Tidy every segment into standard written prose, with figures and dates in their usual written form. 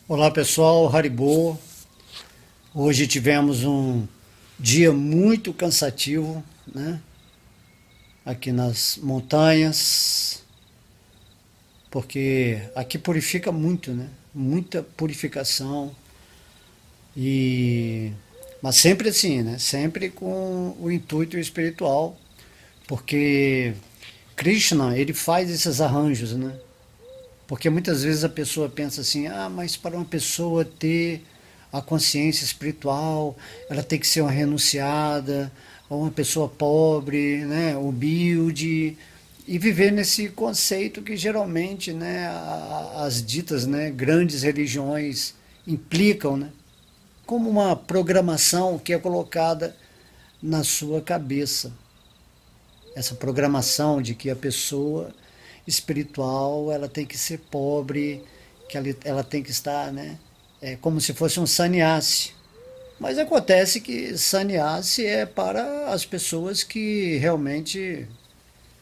Olá pessoal, Haribo. Hoje tivemos um dia muito cansativo, né? Aqui nas montanhas, porque aqui purifica muito, né? Muita purificação e mas sempre assim, né? Sempre com o intuito espiritual, porque Krishna, ele faz esses arranjos, né? Porque muitas vezes a pessoa pensa assim: ah, mas para uma pessoa ter a consciência espiritual, ela tem que ser uma renunciada, ou uma pessoa pobre, né, humilde, e viver nesse conceito que geralmente, né, as ditas, né, grandes religiões implicam, né, como uma programação que é colocada na sua cabeça. Essa programação de que a pessoa espiritual ela tem que ser pobre, que ela tem que estar, né, como se fosse um sannyasi. Mas acontece que sannyasi é para as pessoas que realmente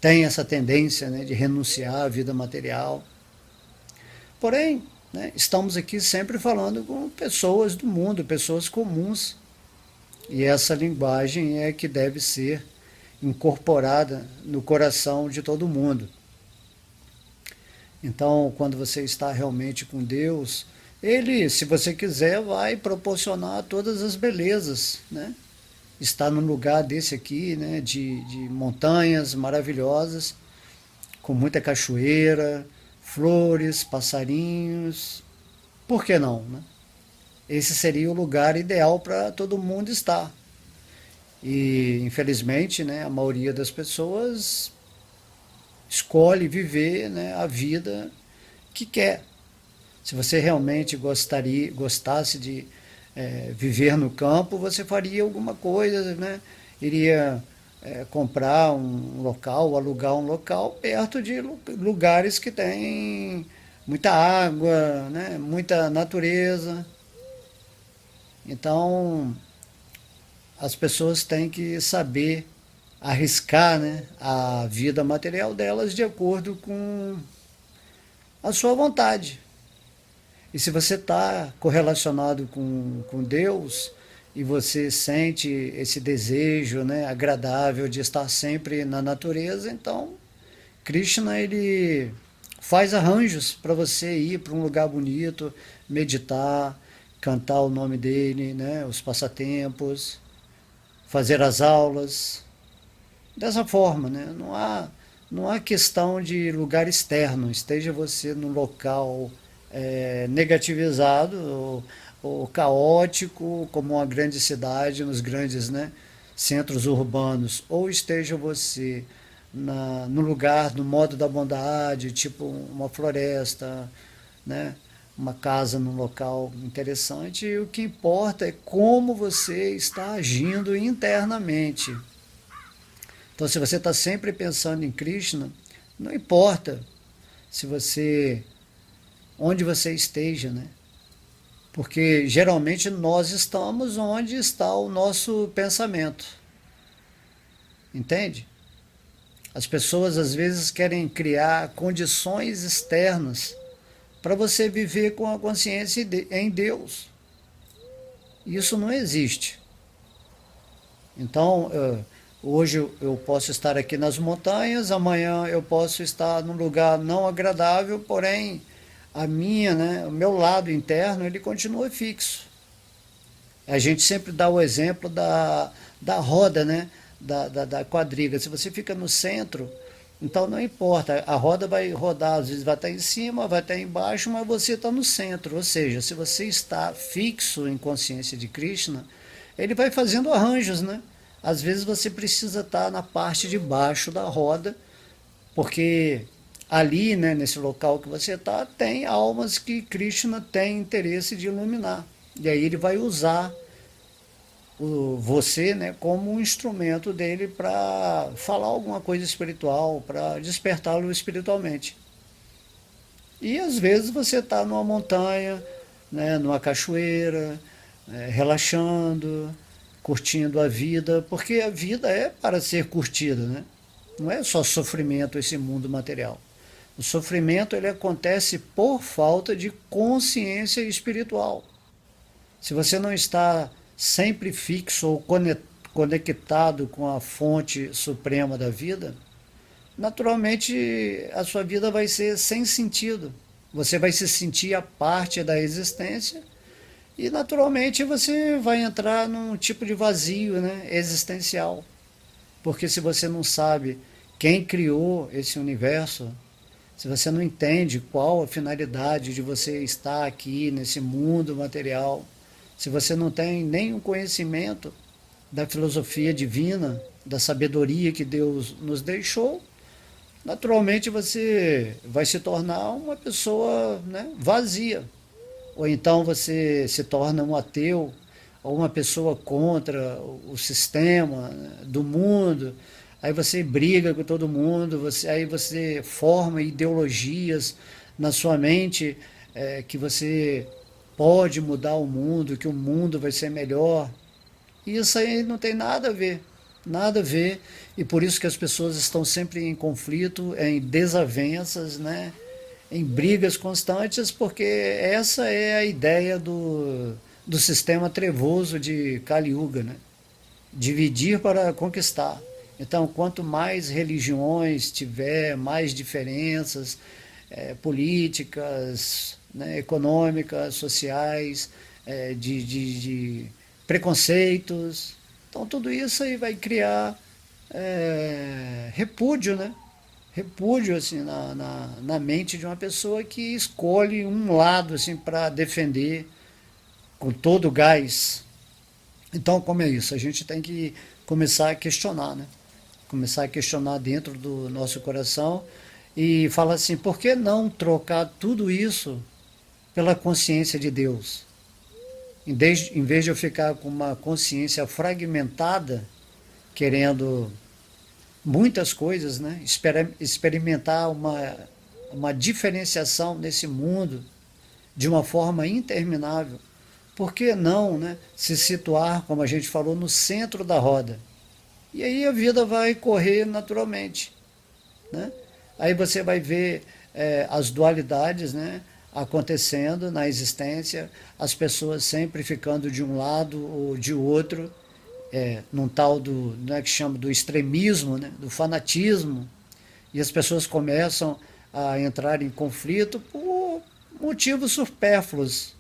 têm essa tendência, né, de renunciar à vida material. Porém, né, estamos aqui sempre falando com pessoas do mundo, pessoas comuns, e essa linguagem é que deve ser incorporada no coração de todo mundo. Então, quando você está realmente com Deus, Ele, se você quiser, vai proporcionar todas as belezas, né? Está num lugar desse aqui, né? De montanhas maravilhosas, com muita cachoeira, flores, passarinhos. Por que não, né? Esse seria o lugar ideal para todo mundo estar. E, infelizmente, né, a maioria das pessoas escolhe viver, né, a vida que quer. Se você realmente gostasse de viver no campo, você faria alguma coisa, né? Iria comprar um local, alugar um local perto de lugares que tem muita água, né? Muita natureza. Então, as pessoas têm que saber arriscar, né, a vida material delas de acordo com a sua vontade. E se você está correlacionado com Deus e você sente esse desejo, né, agradável de estar sempre na natureza, então Krishna ele faz arranjos para você ir para um lugar bonito, meditar, cantar o nome dele, né, os passatempos, fazer as aulas. Dessa forma, né, não há questão de lugar externo, esteja você num local negativizado ou caótico, como uma grande cidade, nos grandes, né, centros urbanos, ou esteja você no lugar, no modo da bondade, tipo uma floresta, né, uma casa num local interessante, e o que importa é como você está agindo internamente. Então, se você está sempre pensando em Krishna, não importa se você onde você esteja, né? Porque geralmente nós estamos onde está o nosso pensamento, entende? As pessoas às vezes querem criar condições externas para você viver com a consciência em Deus. Isso não existe. Então, hoje eu posso estar aqui nas montanhas, amanhã eu posso estar num lugar não agradável, porém né, o meu lado interno, ele continua fixo. A gente sempre dá o exemplo da roda, né, da quadriga. Se você fica no centro, então não importa, a roda vai rodar, às vezes vai estar em cima, vai estar embaixo, mas você está no centro. Ou seja, se você está fixo em consciência de Krishna, ele vai fazendo arranjos, né? Às vezes você precisa estar na parte de baixo da roda, porque ali, né, nesse local que você está, tem almas que Krishna tem interesse de iluminar. E aí ele vai usar você, né, como um instrumento dele para falar alguma coisa espiritual, para despertá-lo espiritualmente. E às vezes você está numa montanha, né, numa cachoeira, relaxando, curtindo a vida, porque a vida é para ser curtida, né? Não é só sofrimento esse mundo material. O sofrimento ele acontece por falta de consciência espiritual. Se você não está sempre fixo ou conectado com a fonte suprema da vida, naturalmente a sua vida vai ser sem sentido. Você vai se sentir a parte da existência e naturalmente você vai entrar num tipo de vazio, né, existencial. Porque se você não sabe quem criou esse universo, se você não entende qual a finalidade de você estar aqui nesse mundo material, se você não tem nenhum conhecimento da filosofia divina, da sabedoria que Deus nos deixou, naturalmente você vai se tornar uma pessoa, né, vazia. Ou então você se torna um ateu, ou uma pessoa contra o sistema, né, do mundo. Aí você briga com todo mundo, aí você forma ideologias na sua mente, que você pode mudar o mundo, que o mundo vai ser melhor. E isso aí não tem nada a ver, nada a ver. E por isso que as pessoas estão sempre em conflito, em desavenças, né? Em brigas constantes, porque essa é a ideia do sistema trevoso de Kali Yuga, né? Dividir para conquistar. Então, quanto mais religiões tiver, mais diferenças políticas, né, econômicas, sociais, de preconceitos. Então, tudo isso aí vai criar repúdio, né? Repúdio assim, na mente de uma pessoa que escolhe um lado assim, para defender com todo o gás. Então, como é isso? A gente tem que começar a questionar, né? Começar a questionar dentro do nosso coração e falar assim, por que não trocar tudo isso pela consciência de Deus? Em vez de eu ficar com uma consciência fragmentada, querendo muitas coisas, né? Experimentar uma diferenciação nesse mundo de uma forma interminável. Por que não, né, se situar, como a gente falou, no centro da roda? E aí a vida vai correr naturalmente, né? Aí você vai ver as dualidades, né, acontecendo na existência, as pessoas sempre ficando de um lado ou de outro, num tal do, né, que chama do extremismo, né, do fanatismo, e as pessoas começam a entrar em conflito por motivos supérfluos.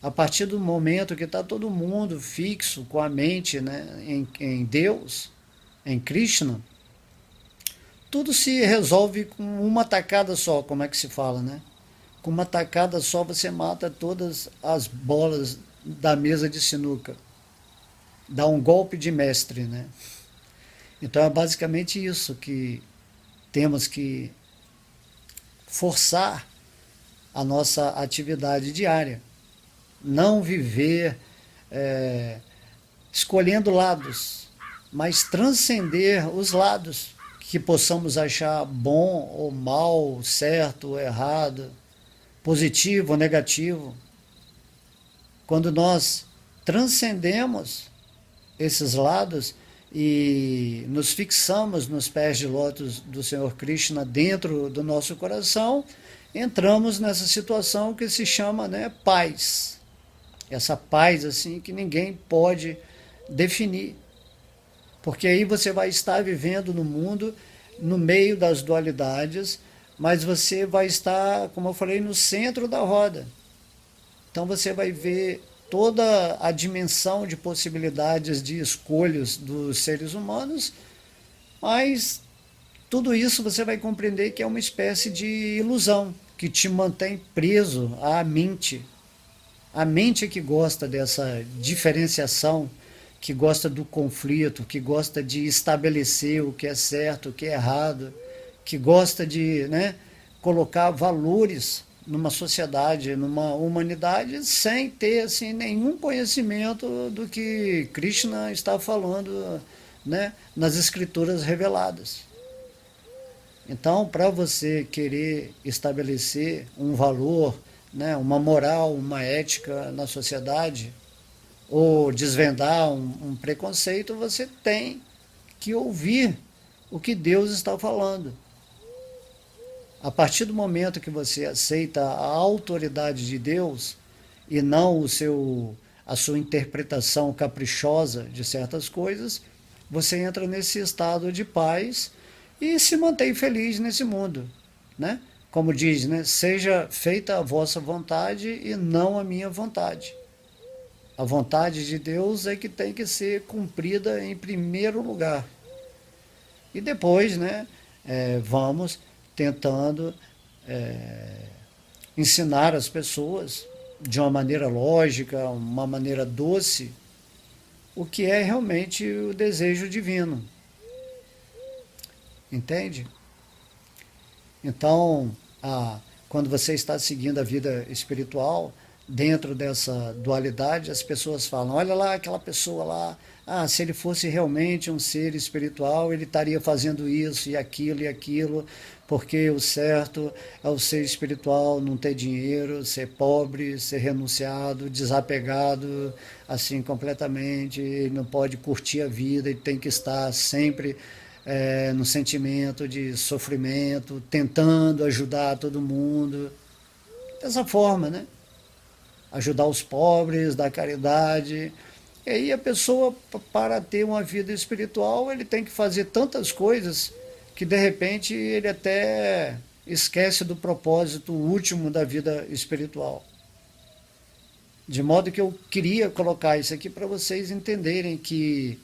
A partir do momento que está todo mundo fixo com a mente, né, em Deus, em Krishna, tudo se resolve com uma tacada só, como é que se fala, né? Com uma tacada só você mata todas as bolas da mesa de sinuca. Dá um golpe de mestre, né? Então é basicamente isso que temos que forçar a nossa atividade diária. Não viver escolhendo lados, mas transcender os lados que possamos achar bom ou mal, certo ou errado, positivo ou negativo. Quando nós transcendemos esses lados e nos fixamos nos pés de lótus do Senhor Krishna dentro do nosso coração, entramos nessa situação que se chama, né, paz. Essa paz assim que ninguém pode definir. Porque aí você vai estar vivendo no mundo, no meio das dualidades, mas você vai estar, como eu falei, no centro da roda. Então você vai ver toda a dimensão de possibilidades de escolhas dos seres humanos, mas tudo isso você vai compreender que é uma espécie de ilusão que te mantém preso à mente. A mente é que gosta dessa diferenciação, que gosta do conflito, que gosta de estabelecer o que é certo, o que é errado, que gosta de, né, colocar valores numa sociedade, numa humanidade, sem ter assim, nenhum conhecimento do que Krishna está falando, né, nas escrituras reveladas. Então, para você querer estabelecer um valor, né, uma moral, uma ética na sociedade, ou desvendar um preconceito, você tem que ouvir o que Deus está falando. A partir do momento que você aceita a autoridade de Deus e não a sua interpretação caprichosa de certas coisas, você entra nesse estado de paz e se mantém feliz nesse mundo, né? Como diz, né? Seja feita a vossa vontade e não a minha vontade. A vontade de Deus é que tem que ser cumprida em primeiro lugar. E depois, né, vamos tentando ensinar as pessoas de uma maneira lógica, uma maneira doce, o que é realmente o desejo divino. Entende? Então, quando você está seguindo a vida espiritual, dentro dessa dualidade, as pessoas falam: olha lá aquela pessoa lá, se ele fosse realmente um ser espiritual, ele estaria fazendo isso e aquilo, porque o certo é o ser espiritual não ter dinheiro, ser pobre, ser renunciado, desapegado, assim, completamente, ele não pode curtir a vida, ele tem que estar sempre no sentimento de sofrimento, tentando ajudar todo mundo, dessa forma, né? Ajudar os pobres, dar caridade. E aí a pessoa, para ter uma vida espiritual, ele tem que fazer tantas coisas que de repente ele até esquece do propósito último da vida espiritual. De modo que eu queria colocar isso aqui para vocês entenderem que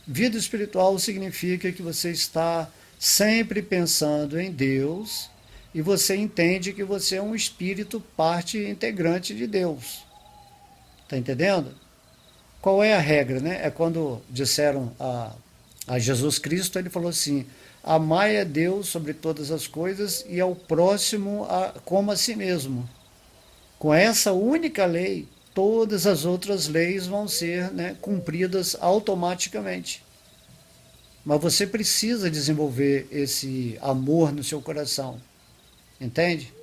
vida espiritual significa que você está sempre pensando em Deus e você entende que você é um espírito parte integrante de Deus. Está entendendo? Qual é a regra, né? É quando disseram a Jesus Cristo, ele falou assim: amai a Deus sobre todas as coisas e ao próximo como a si mesmo. Com essa única lei, todas as outras leis vão ser, né, cumpridas automaticamente. Mas você precisa desenvolver esse amor no seu coração, entende?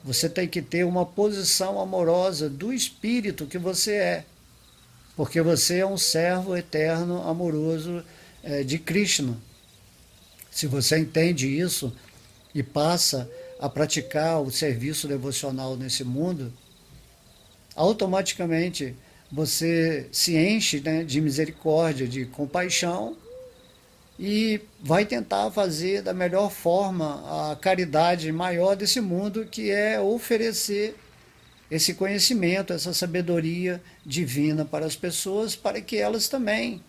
Você tem que ter uma posição amorosa do espírito que você é, porque você é um servo eterno, amoroso de Krishna. Se você entende isso e passa a praticar o serviço devocional nesse mundo, automaticamente você se enche, né, de misericórdia, de compaixão e vai tentar fazer da melhor forma a caridade maior desse mundo, que é oferecer esse conhecimento, essa sabedoria divina para as pessoas, para que elas também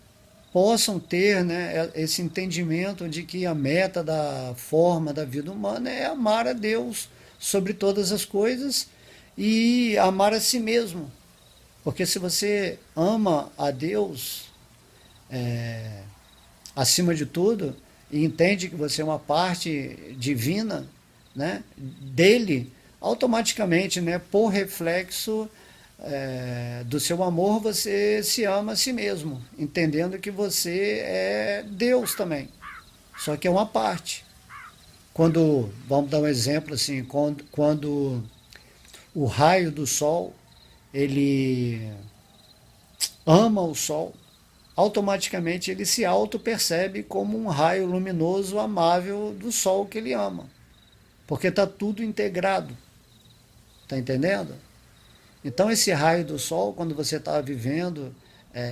possam ter, né, esse entendimento de que a meta da forma da vida humana é amar a Deus sobre todas as coisas e amar a si mesmo. Porque se você ama a Deus acima de tudo e entende que você é uma parte divina, né, dele, automaticamente, né, por reflexo do seu amor, você se ama a si mesmo, entendendo que você é Deus também, só que é uma parte. Quando, vamos dar um exemplo assim, quando o raio do sol, ele ama o sol, automaticamente ele se auto-percebe como um raio luminoso, amável do sol que ele ama, porque está tudo integrado, está entendendo? Então esse raio do sol, quando você está vivendo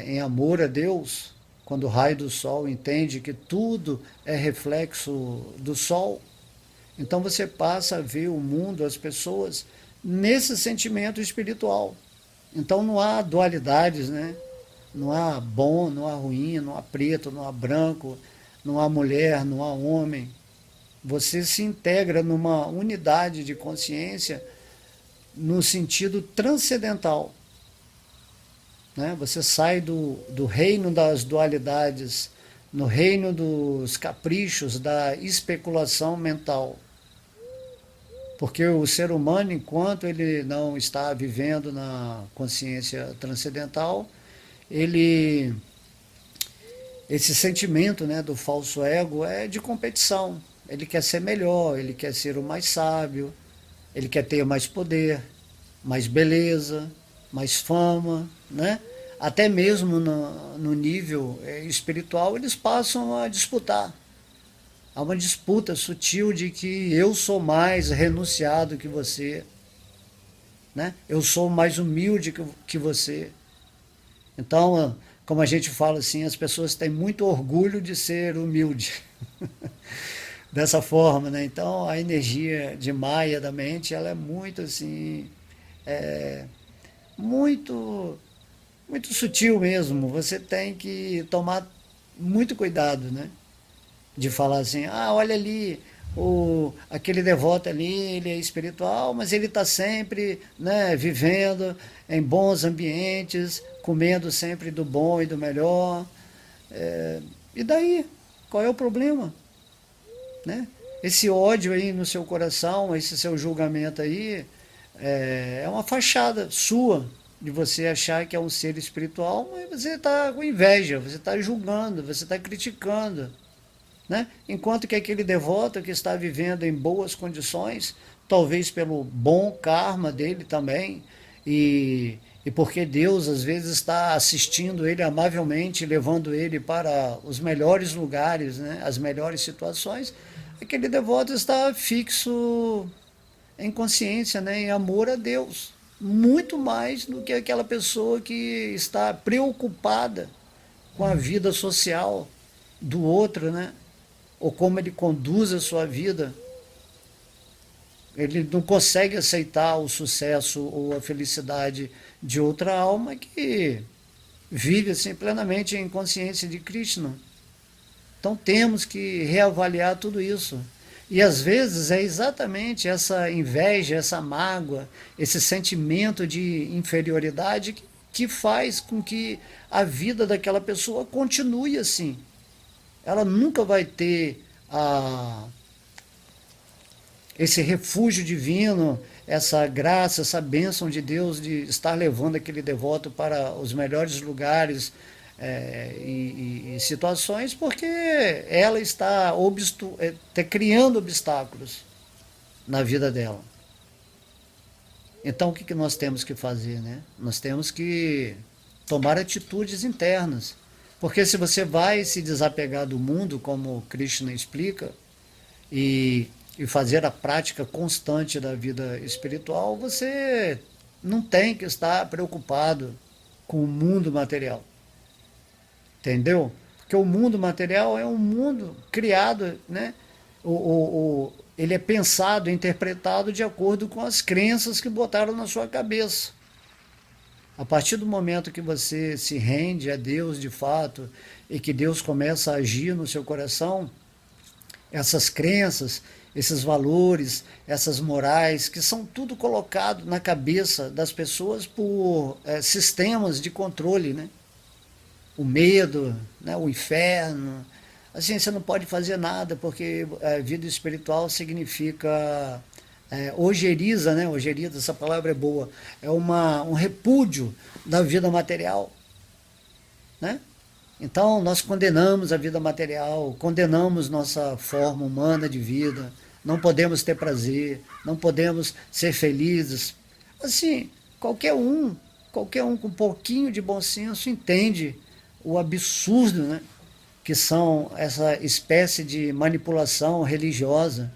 em amor a Deus, quando o raio do sol entende que tudo é reflexo do sol, então você passa a ver o mundo, as pessoas, nesse sentimento espiritual. Então não há dualidades, né? Não há bom, não há ruim, não há preto, não há branco, não há mulher, não há homem. Você se integra numa unidade de consciência no sentido transcendental, né? Você sai do reino das dualidades, no reino dos caprichos, da especulação mental. Porque o ser humano, enquanto ele não está vivendo na consciência transcendental, ele, esse sentimento, né, do falso ego é de competição. Ele quer ser melhor, ele quer ser o mais sábio, ele quer ter mais poder, mais beleza, mais fama, né? Até mesmo no nível espiritual eles passam a disputar. Há uma disputa sutil de que eu sou mais renunciado que você, né? Eu sou mais humilde que você. Então, como a gente fala assim, as pessoas têm muito orgulho de ser humilde. Dessa forma, né? Então, a energia de Maia da mente, ela é muito assim, é, muito, muito sutil mesmo. Você tem que tomar muito cuidado, né? De falar assim, ah, olha ali, aquele devoto ali, ele é espiritual, mas ele está sempre, né, vivendo em bons ambientes, comendo sempre do bom e do melhor. E daí? Qual é o problema? Né? Esse ódio aí no seu coração, esse seu julgamento aí, é uma fachada sua de você achar que é um ser espiritual, mas você está com inveja, você está julgando, você está criticando. Né? Enquanto que aquele devoto que está vivendo em boas condições, talvez pelo bom karma dele também, e porque Deus às vezes está assistindo ele amavelmente, levando ele para os melhores lugares, né? As melhores situações, aquele devoto está fixo em consciência, né? Em amor a Deus, muito mais do que aquela pessoa que está preocupada com a vida social do outro, né? Ou como ele conduz a sua vida. Ele não consegue aceitar o sucesso ou a felicidade de outra alma que vive assim plenamente em consciência de Krishna. Então temos que reavaliar tudo isso. E às vezes é exatamente essa inveja, essa mágoa, esse sentimento de inferioridade que faz com que a vida daquela pessoa continue assim. Ela nunca vai ter esse refúgio divino, essa graça, essa bênção de Deus de estar levando aquele devoto para os melhores lugares e situações, porque ela está criando obstáculos na vida dela. Então o que nós temos que fazer, né? Nós temos que tomar atitudes internas. Porque se você vai se desapegar do mundo, como Krishna explica, e fazer a prática constante da vida espiritual, você não tem que estar preocupado com o mundo material. Entendeu? Porque o mundo material é um mundo criado, né? Ele é pensado, interpretado de acordo com as crenças que botaram na sua cabeça. A partir do momento que você se rende a Deus de fato e que Deus começa a agir no seu coração, essas crenças, esses valores, essas morais, que são tudo colocado na cabeça das pessoas por sistemas de controle, né? O medo, né? O inferno. Assim, você não pode fazer nada, porque a vida espiritual significa ojeriza, né? Ojeriza, essa palavra é boa. É um repúdio da vida material, né? Então, nós condenamos a vida material, condenamos nossa forma humana de vida, não podemos ter prazer, não podemos ser felizes. Assim, qualquer um com um pouquinho de bom senso entende o absurdo, né, que são essa espécie de manipulação religiosa,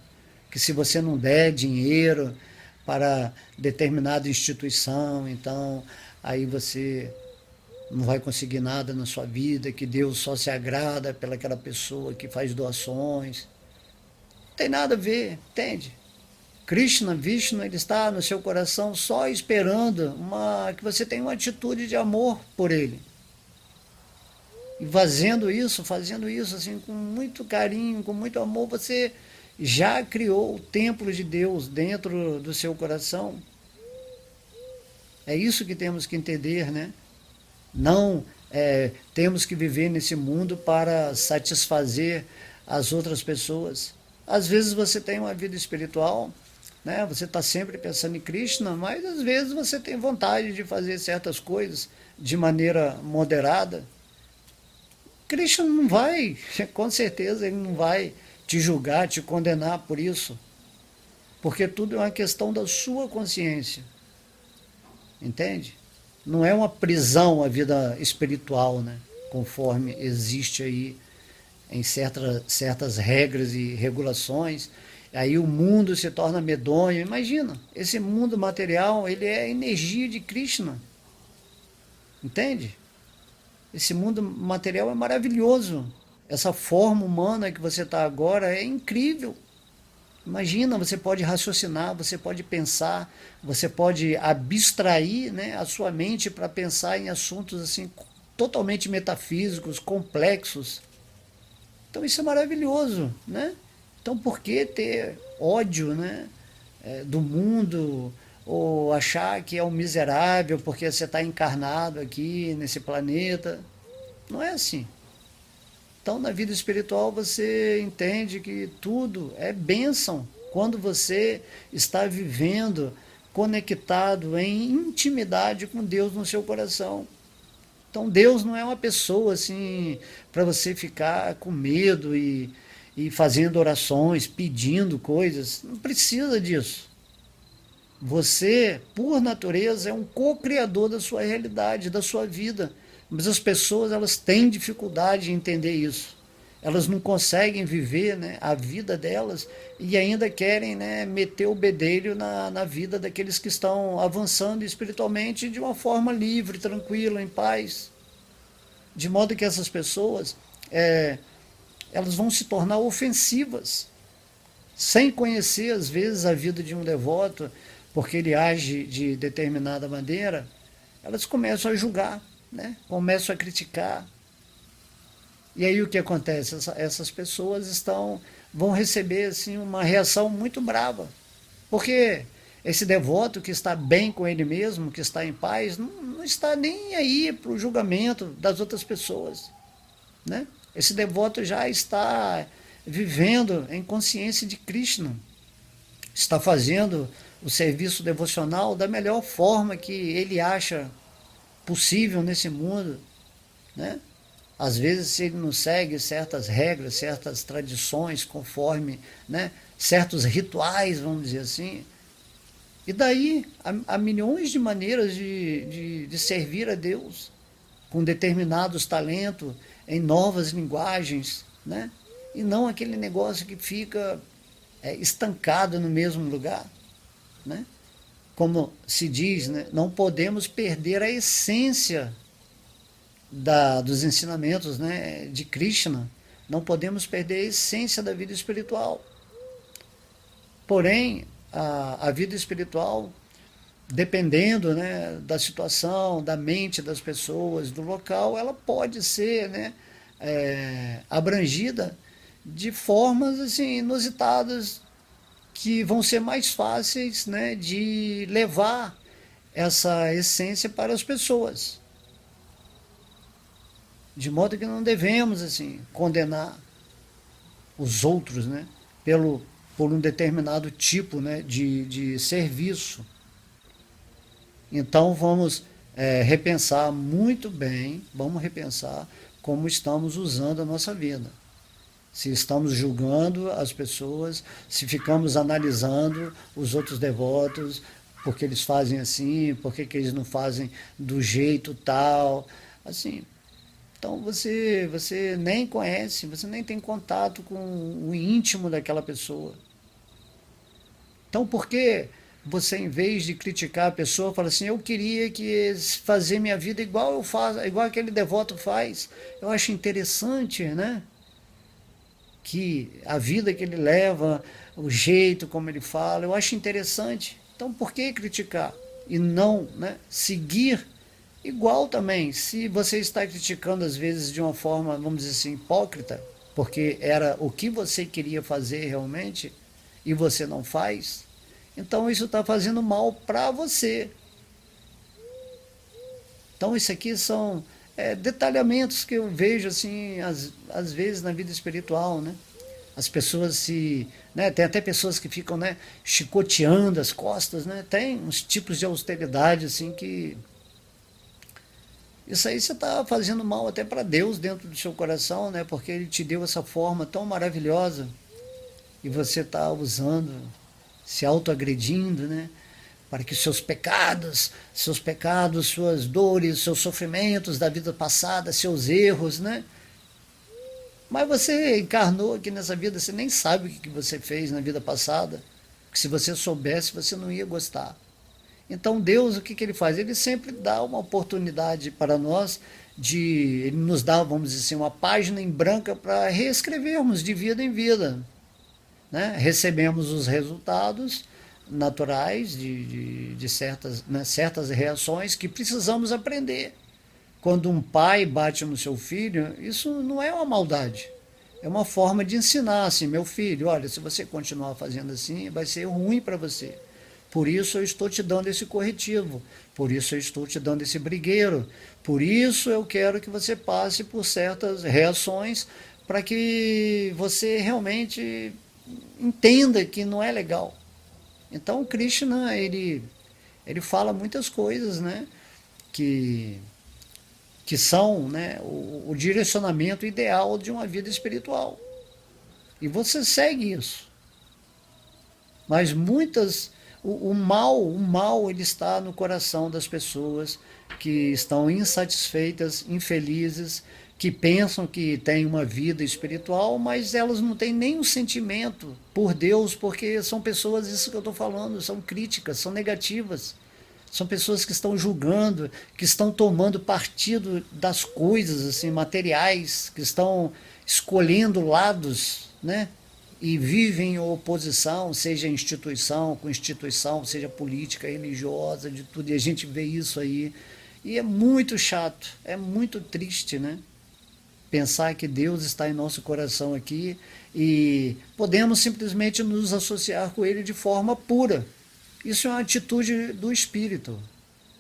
que se você não der dinheiro para determinada instituição, então aí você não vai conseguir nada na sua vida, que Deus só se agrada pelaquela pessoa que faz doações. Não tem nada a ver, entende? Krishna, Vishnu, ele está no seu coração só esperando que você tenha uma atitude de amor por ele. E fazendo isso assim, com muito carinho, com muito amor, você já criou o templo de Deus dentro do seu coração. É isso que temos que entender, né? Não temos que viver nesse mundo para satisfazer as outras pessoas. Às vezes você tem uma vida espiritual, né? Você está sempre pensando em Krishna, mas às vezes você tem vontade de fazer certas coisas de maneira moderada. Krishna não vai, com certeza, ele não vai te julgar, te condenar por isso, porque tudo é uma questão da sua consciência, entende? Não é uma prisão a vida espiritual, né? Conforme existe aí em certas regras e regulações. Aí o mundo se torna medonho. Imagina, esse mundo material, ele é a energia de Krishna. Entende? Esse mundo material é maravilhoso. Essa forma humana que você está agora é incrível. Imagina, você pode raciocinar, você pode pensar, você pode abstrair, né, a sua mente para pensar em assuntos assim totalmente metafísicos, complexos. Então isso é maravilhoso, né? Então por que ter ódio, né, do mundo, ou achar que é um miserável porque você está encarnado aqui nesse planeta? Não é assim. Então, na vida espiritual, você entende que tudo é bênção quando você está vivendo conectado em intimidade com Deus no seu coração. Então, Deus não é uma pessoa assim para você ficar com medo e fazendo orações, pedindo coisas. Não precisa disso. Você, por natureza, é um co-criador da sua realidade, da sua vida. Mas as pessoas, elas têm dificuldade em entender isso. Elas não conseguem viver, né, a vida delas e ainda querem, né, meter o bedelho na vida daqueles que estão avançando espiritualmente de uma forma livre, tranquila, em paz. De modo que essas pessoas, elas vão se tornar ofensivas, sem conhecer, às vezes, a vida de um devoto, porque ele age de determinada maneira. Elas começam a julgar, né? Começam a criticar. E aí o que acontece? Essas pessoas vão receber assim, uma reação muito brava. Porque esse devoto que está bem com ele mesmo, que está em paz, não está nem aí para o julgamento das outras pessoas. Né? Esse devoto já está vivendo em consciência de Krishna. Está fazendo o serviço devocional da melhor forma que ele acha possível nesse mundo, né? Às vezes, se ele não segue certas regras, certas tradições, conforme, né, certos rituais, vamos dizer assim. E daí há milhões de maneiras de servir a Deus, com determinados talentos, em novas linguagens, né? E não aquele negócio que fica estancado no mesmo lugar, né? Como se diz, né, não podemos perder a essência dos ensinamentos, né, de Krishna. Não podemos perder a essência da vida espiritual. Porém, a vida espiritual, dependendo, né, da situação, da mente das pessoas, do local, ela pode ser, né, abrangida de formas assim, inusitadas, que vão ser mais fáceis, né, de levar essa essência para as pessoas. De modo que não devemos assim condenar os outros, né, por um determinado tipo, né, de serviço. Então vamos repensar muito bem, vamos repensar como estamos usando a nossa vida. Se estamos julgando as pessoas, se ficamos analisando os outros devotos, porque eles fazem assim, porque que eles não fazem do jeito tal, assim. Então você nem conhece, você nem tem contato com o íntimo daquela pessoa. Então por que você, em vez de criticar a pessoa, fala assim, eu queria que fazer minha vida igual eu faço, igual aquele devoto faz. Eu acho interessante, né? Que a vida que ele leva, o jeito como ele fala, eu acho interessante. Então por que criticar? E não, né, seguir igual também. Se você está criticando às vezes de uma forma, vamos dizer assim, hipócrita, porque era o que você queria fazer realmente e você não faz, então isso está fazendo mal para você. Então isso aqui são detalhamentos que eu vejo assim, às vezes na vida espiritual, né? As pessoas né, tem até pessoas que ficam, né, chicoteando as costas, né? Tem uns tipos de austeridade assim que isso aí você está fazendo mal até para Deus dentro do seu coração, né? Porque Ele te deu essa forma tão maravilhosa e você está usando, se autoagredindo, né? Para que seus pecados, suas dores, seus sofrimentos da vida passada, seus erros, né, Mas você encarnou aqui nessa vida, você nem sabe o que você fez na vida passada. Que se você soubesse, você não ia gostar. Então Deus, o que, que ele faz? Ele sempre dá uma oportunidade para nós de, ele nos dá, vamos dizer assim, uma página em branca para reescrevermos de vida em vida, né? Recebemos os resultados naturais de certas, né, certas reações que precisamos aprender. Quando um pai bate no seu filho, isso não é uma maldade. É uma forma de ensinar assim, meu filho, olha, se você continuar fazendo assim, vai ser ruim para você. Por isso eu estou te dando esse corretivo, por isso eu estou te dando esse brigueiro, por isso eu quero que você passe por certas reações para que você realmente entenda que não é legal. Então o Krishna, ele fala muitas coisas, né, que que são, né, o direcionamento ideal de uma vida espiritual. E você segue isso. Mas muitas, o mal ele está no coração das pessoas que estão insatisfeitas, infelizes, que pensam que têm uma vida espiritual, mas elas não têm nenhum sentimento por Deus, porque são pessoas, isso que eu estou falando, são críticas, são negativas. São pessoas que estão julgando, que estão tomando partido das coisas assim materiais, que estão escolhendo lados, né? E vivem em oposição, seja instituição com instituição, seja política, religiosa, de tudo. E a gente vê isso aí. E é muito chato, é muito triste, né? Pensar que Deus está em nosso coração aqui e podemos simplesmente nos associar com Ele de forma pura. Isso é uma atitude do espírito.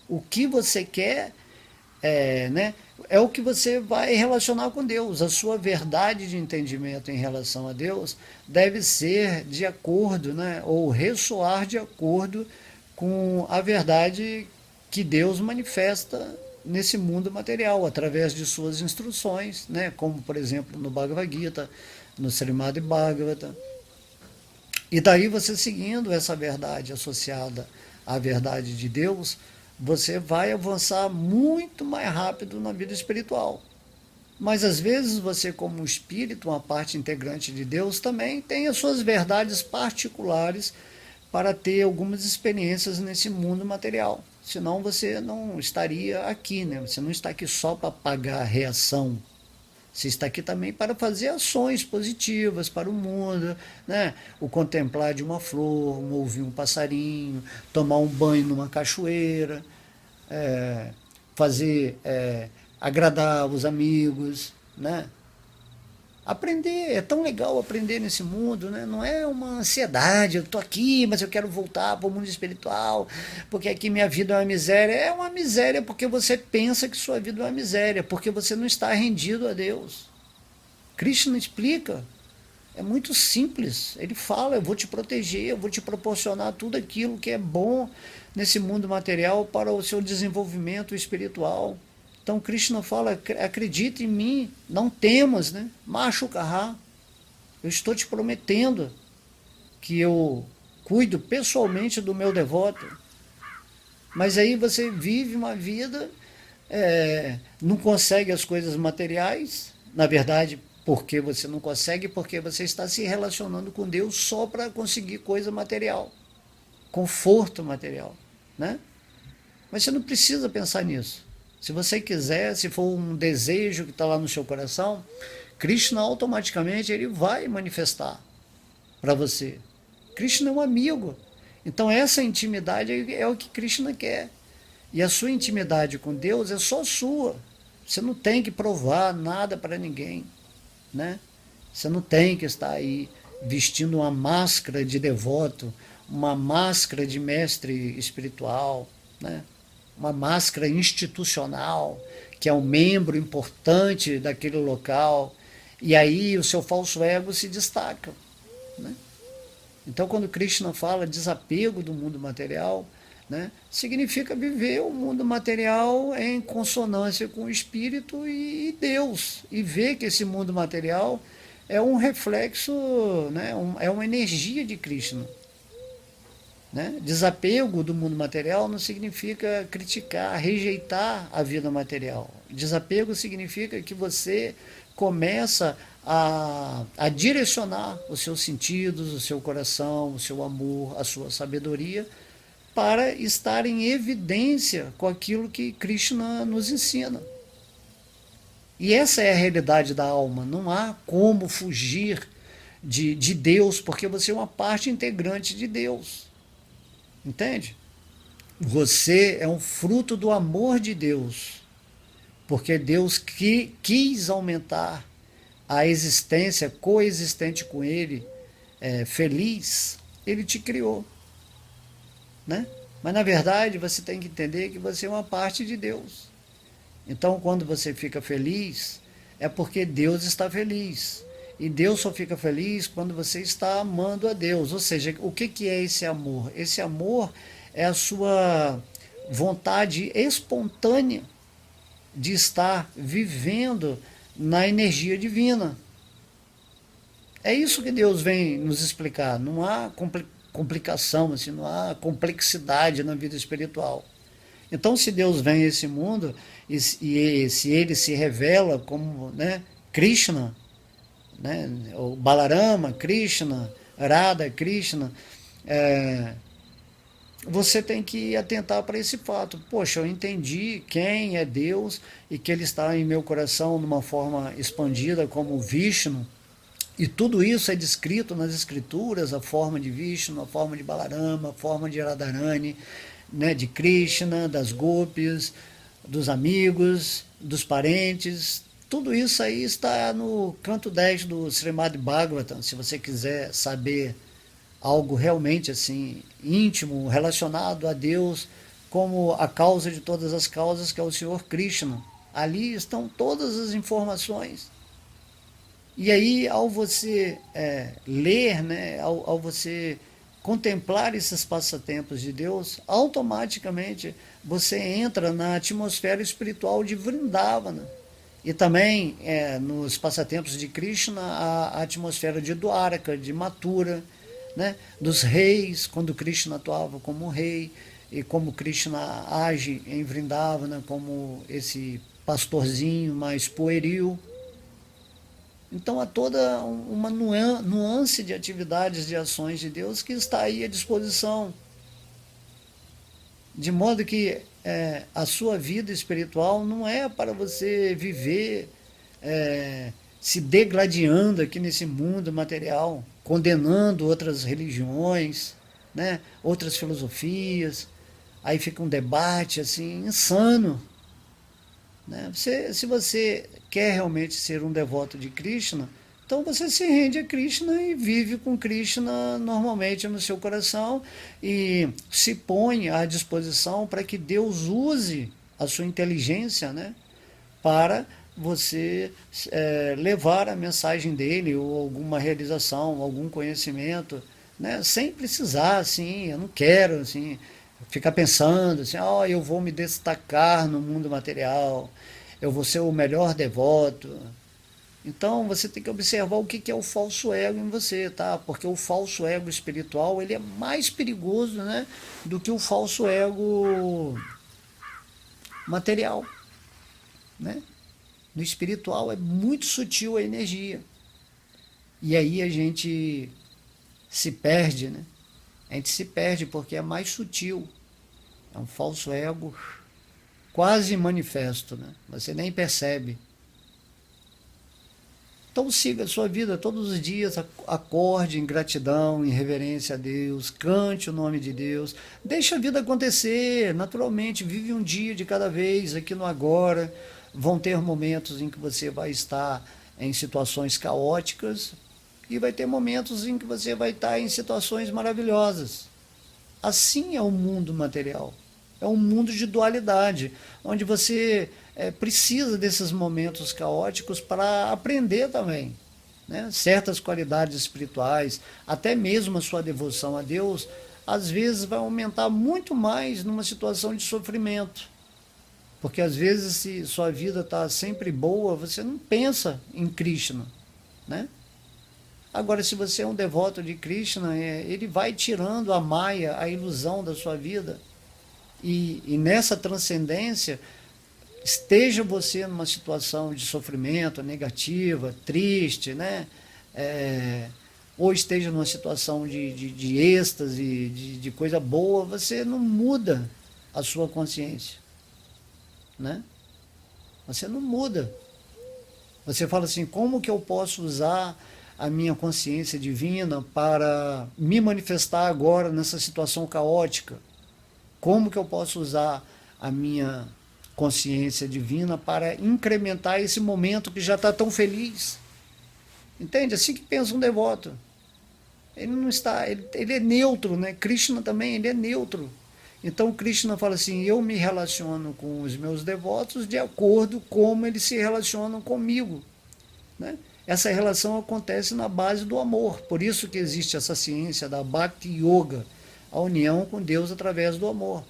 O que você quer né, é o que você vai relacionar com Deus. A sua verdade de entendimento em relação a Deus deve ser de acordo, né, ou ressoar de acordo com a verdade que Deus manifesta nesse mundo material, através de suas instruções, né, como por exemplo no Bhagavad Gita, no Srimad Bhagavata. E daí você seguindo essa verdade associada à verdade de Deus, você vai avançar muito mais rápido na vida espiritual. Mas às vezes você, como espírito, uma parte integrante de Deus, também tem as suas verdades particulares para ter algumas experiências nesse mundo material. Senão você não estaria aqui, né? Você não está aqui só para pagar a reação. Você está aqui também para fazer ações positivas para o mundo, né? O contemplar de uma flor, ouvir um passarinho, tomar um banho numa cachoeira, é, fazer, agradar os amigos, né? Aprender, é tão legal aprender nesse mundo, né? Não é uma ansiedade, eu estou aqui, mas eu quero voltar para o mundo espiritual, porque aqui minha vida é uma miséria. É uma miséria porque você pensa que sua vida é uma miséria, porque você não está rendido a Deus. Krishna explica, é muito simples. Ele fala, eu vou te proteger, eu vou te proporcionar tudo aquilo que é bom nesse mundo material para o seu desenvolvimento espiritual. Então Krishna fala, acredite em mim, não temas, né? Machucará, eu estou te prometendo que eu cuido pessoalmente do meu devoto. Mas aí você vive uma vida, não consegue as coisas materiais, na verdade, porque você não consegue, porque você está se relacionando com Deus só para conseguir coisa material, conforto material, né? Mas você não precisa pensar nisso. Se você quiser, se for um desejo que está lá no seu coração, Krishna automaticamente ele vai manifestar para você. Krishna é um amigo. Então essa intimidade é o que Krishna quer. E a sua intimidade com Deus é só sua. Você não tem que provar nada para ninguém, né? Você não tem que estar aí vestindo uma máscara de devoto, uma máscara de mestre espiritual, né? Uma máscara institucional, que é um membro importante daquele local, e aí o seu falso ego se destaca, né? Então, quando Krishna fala desapego do mundo material, né, significa viver o mundo material em consonância com o espírito e Deus, e ver que esse mundo material é um reflexo, né, é uma energia de Krishna. Né? Desapego do mundo material não significa criticar, rejeitar a vida material. Desapego significa que você começa a direcionar os seus sentidos, o seu coração, o seu amor, a sua sabedoria, para estar em evidência com aquilo que Krishna nos ensina. E essa é a realidade da alma. Não há como fugir de Deus, porque você é uma parte integrante de Deus. Entende? Você é um fruto do amor de Deus, porque Deus quis aumentar a existência coexistente com Ele, feliz, Ele te criou. Né? Mas na verdade você tem que entender que você é uma parte de Deus. Então quando você fica feliz, é porque Deus está feliz. E Deus só fica feliz quando você está amando a Deus. Ou seja, o que é esse amor? Esse amor é a sua vontade espontânea de estar vivendo na energia divina. É isso que Deus vem nos explicar. Não há complicação, assim, não há complexidade na vida espiritual. Então, se Deus vem a esse mundo e se Ele se revela como, né, Krishna, né, o Balarama, Krishna, Radha, Krishna, você tem que atentar para esse fato. Poxa, eu entendi quem é Deus e que Ele está em meu coração de uma forma expandida como Vishnu. E tudo isso é descrito nas escrituras, a forma de Vishnu, a forma de Balarama, a forma de Radharani, né, de Krishna, das gopis, dos amigos, dos parentes. Tudo isso aí está no canto 10 do Srimad Bhagavatam, se você quiser saber algo realmente assim íntimo, relacionado a Deus como a causa de todas as causas, que é o Senhor Krishna. Ali estão todas as informações. E aí, ao você ler, né, ao você contemplar esses passatempos de Deus, automaticamente você entra na atmosfera espiritual de Vrindavana. E também nos passatempos de Krishna, a atmosfera de Dwaraka, de Mathura, né, dos reis, quando Krishna atuava como rei, e como Krishna age em Vrindavana, como esse pastorzinho mais pueril. Então há toda uma nuance de atividades, de ações de Deus que está aí à disposição. De modo que a sua vida espiritual não é para você viver se degladiando aqui nesse mundo material, condenando outras religiões, né, outras filosofias. Aí fica um debate assim insano. Né? Se você quer realmente ser um devoto de Krishna, então você se rende a Krishna e vive com Krishna normalmente no seu coração e se põe à disposição para que Deus use a sua inteligência, né, para você levar a mensagem dele ou alguma realização, algum conhecimento, né, sem precisar, assim, eu não quero, assim, ficar pensando assim, eu vou me destacar no mundo material, eu vou ser o melhor devoto. Então você tem que observar o que é o falso ego em você, tá? Porque o falso ego espiritual, ele é mais perigoso, né, do que o falso ego material, né? No espiritual é muito sutil a energia. E aí a gente se perde, né? A gente se perde porque é mais sutil. É um falso ego quase manifesto, né? Você nem percebe. Então siga a sua vida todos os dias, acorde em gratidão, em reverência a Deus, cante o nome de Deus, deixe a vida acontecer naturalmente, vive um dia de cada vez, aqui no agora. Vão ter momentos em que você vai estar em situações caóticas e vai ter momentos em que você vai estar em situações maravilhosas. Assim é o mundo material. É um mundo de dualidade, onde você precisa desses momentos caóticos para aprender também, né, certas qualidades espirituais, até mesmo a sua devoção a Deus, às vezes vai aumentar muito mais numa situação de sofrimento. Porque às vezes, se sua vida está sempre boa, você não pensa em Krishna, né? Agora, se você é um devoto de Krishna, ele vai tirando a maia, a ilusão da sua vida. E nessa transcendência, esteja você numa situação de sofrimento negativa, triste, né? É, ou esteja numa situação de êxtase, de coisa boa, você não muda a sua consciência, né? Você não muda. Você fala assim, como que eu posso usar a minha consciência divina para me manifestar agora nessa situação caótica? Como que eu posso usar a minha consciência divina para incrementar esse momento que já está tão feliz? Entende? Assim que pensa um devoto. Ele não está, ele é neutro, né? Krishna também, ele é neutro. Então Krishna fala assim, eu me relaciono com os meus devotos de acordo com como eles se relacionam comigo, né? Essa relação acontece na base do amor. Por isso que existe essa ciência da Bhakti Yoga, a união com Deus através do amor.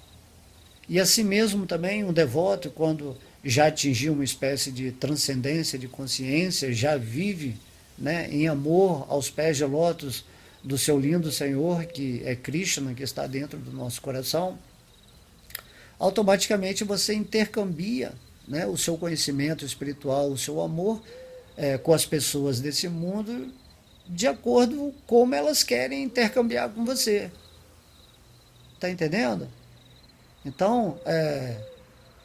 E assim mesmo também um devoto, quando já atingiu uma espécie de transcendência de consciência, já vive, né, em amor aos pés de lótus do seu lindo Senhor, que é Krishna, que está dentro do nosso coração, automaticamente você intercambia, né, o seu conhecimento espiritual, o seu amor com as pessoas desse mundo, de acordo com como elas querem intercambiar com você. Está entendendo? Então,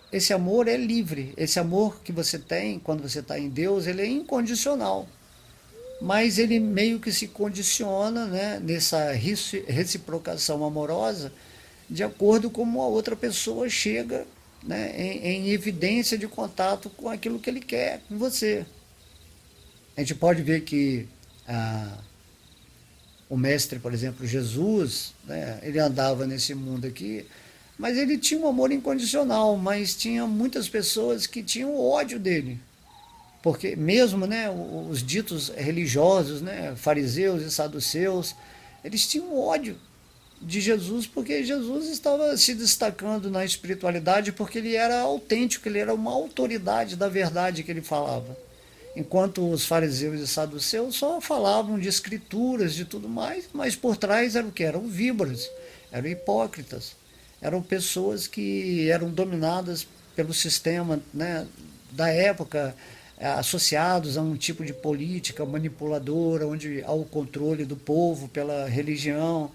esse amor é livre. Esse amor que você tem quando você está em Deus, ele é incondicional. Mas ele meio que se condiciona, né, nessa reciprocação amorosa de acordo com como a outra pessoa chega, né, em evidência de contato com aquilo que ele quer com você. A gente pode ver que o mestre, por exemplo, Jesus, né, ele andava nesse mundo aqui, mas ele tinha um amor incondicional, mas tinha muitas pessoas que tinham ódio dele. Porque mesmo, né, os ditos religiosos, né, fariseus e saduceus, eles tinham ódio de Jesus, porque Jesus estava se destacando na espiritualidade porque ele era autêntico, ele era uma autoridade da verdade que ele falava. Enquanto os fariseus e saduceus só falavam de escrituras, de tudo mais, mas por trás eram o que? Eram víboras, eram hipócritas, eram pessoas que eram dominadas pelo sistema, né, da época, associados a um tipo de política manipuladora, onde há o controle do povo pela religião.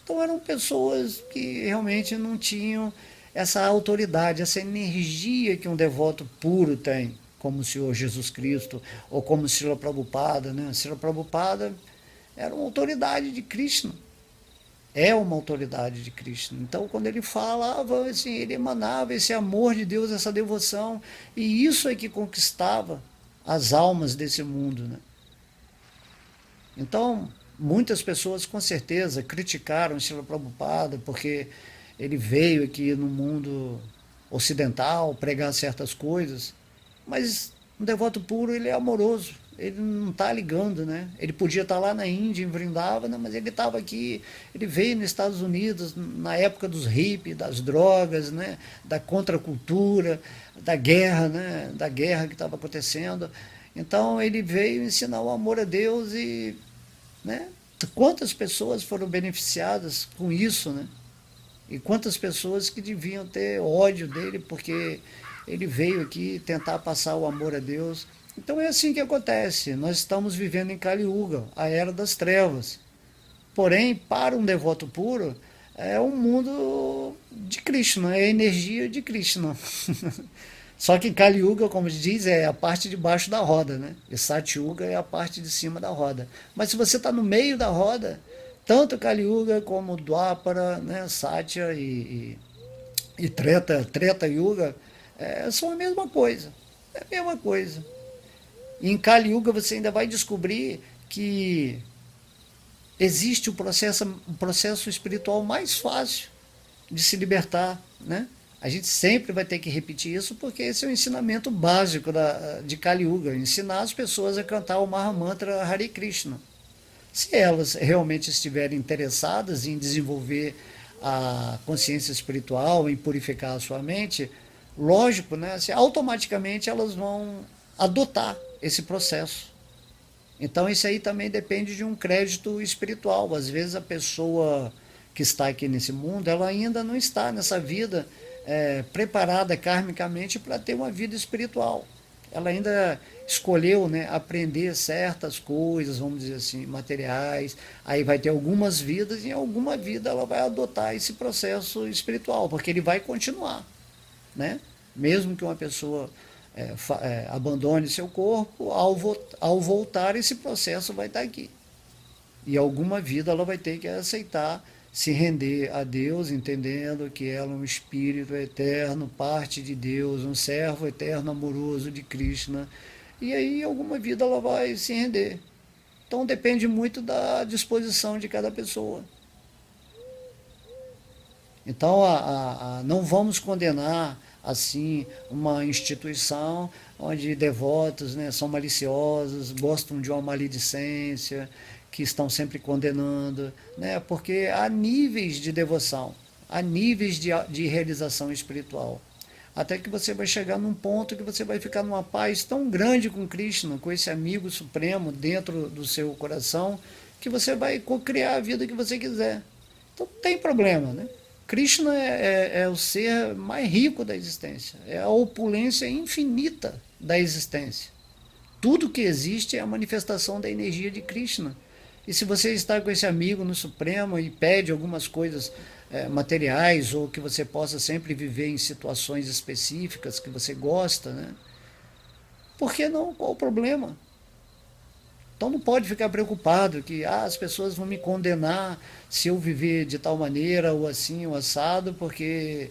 Então eram pessoas que realmente não tinham essa autoridade, essa energia que um devoto puro tem, como o Senhor Jesus Cristo, ou como Srila Prabhupada, né? Srila Prabhupada era uma autoridade de Krishna, é uma autoridade de Krishna. Então, quando ele falava, assim, ele emanava esse amor de Deus, essa devoção, e isso é que conquistava as almas desse mundo, né? Então, muitas pessoas com certeza criticaram Srila Prabhupada porque ele veio aqui no mundo ocidental pregar certas coisas, mas um devoto puro, ele é amoroso, ele não está ligando, né? Ele podia estar lá na Índia, em Vrindavana, mas ele estava aqui, ele veio nos Estados Unidos na época dos hippies, das drogas, né? Da contracultura, da guerra, né? Da guerra que estava acontecendo. Então ele veio ensinar o amor a Deus e, né? Quantas pessoas foram beneficiadas com isso, né? E quantas pessoas que deviam ter ódio dele porque ele veio aqui tentar passar o amor a Deus. Então é assim que acontece. Nós estamos vivendo em Kali Yuga, a era das trevas. Porém, para um devoto puro, é um mundo de Krishna, é a energia de Krishna. Só que Kali Yuga, como diz, é a parte de baixo da roda, né? E Sati Yuga é a parte de cima da roda. Mas se você está no meio da roda, tanto Kali Yuga como Dwapara, né, Satya e Treta Yuga, são a mesma coisa. É a mesma coisa. E em Kali Yuga você ainda vai descobrir que existe o processo espiritual mais fácil de se libertar, né? A gente sempre vai ter que repetir isso porque esse é o ensinamento básico de Kali Yuga, ensinar as pessoas a cantar o Mahamantra Hare Krishna. Se elas realmente estiverem interessadas em desenvolver a consciência espiritual, em purificar a sua mente, lógico, né? Automaticamente elas vão adotar esse processo. Então isso aí também depende de um crédito espiritual. Às vezes a pessoa que está aqui nesse mundo, ela ainda não está nessa vida preparada karmicamente para ter uma vida espiritual. Ela ainda escolheu, né, aprender certas coisas, vamos dizer assim, materiais. Aí vai ter algumas vidas e em alguma vida ela vai adotar esse processo espiritual, porque ele vai continuar, né? Mesmo que uma pessoa abandone seu corpo, ao voltar esse processo vai estar aqui. E alguma vida ela vai ter que aceitar se render a Deus, entendendo que ela é um espírito eterno, parte de Deus, um servo eterno amoroso de Krishna. E aí alguma vida ela vai se render. Então depende muito da disposição de cada pessoa. Então não vamos condenar assim uma instituição onde devotos, né, são maliciosos, gostam de uma maledicência, que estão sempre condenando, né, porque há níveis de devoção, há níveis de realização espiritual. Até que você vai chegar num ponto que você vai ficar numa paz tão grande com Krishna, com esse amigo supremo dentro do seu coração, que você vai criar a vida que você quiser. Então não tem problema, né? Krishna é o ser mais rico da existência, é a opulência infinita da existência. Tudo que existe é a manifestação da energia de Krishna. E se você está com esse amigo no Supremo e pede algumas coisas materiais, ou que você possa sempre viver em situações específicas que você gosta, né? Por que não? Qual o problema? Então não pode ficar preocupado que as pessoas vão me condenar se eu viver de tal maneira, ou assim, ou assado, porque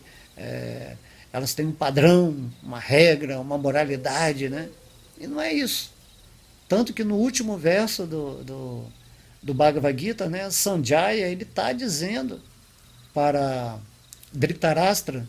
elas têm um padrão, uma regra, uma moralidade, né? E não é isso. Tanto que no último verso do Bhagavad Gita, né, Sanjaya, ele está dizendo para Dhritarashtra,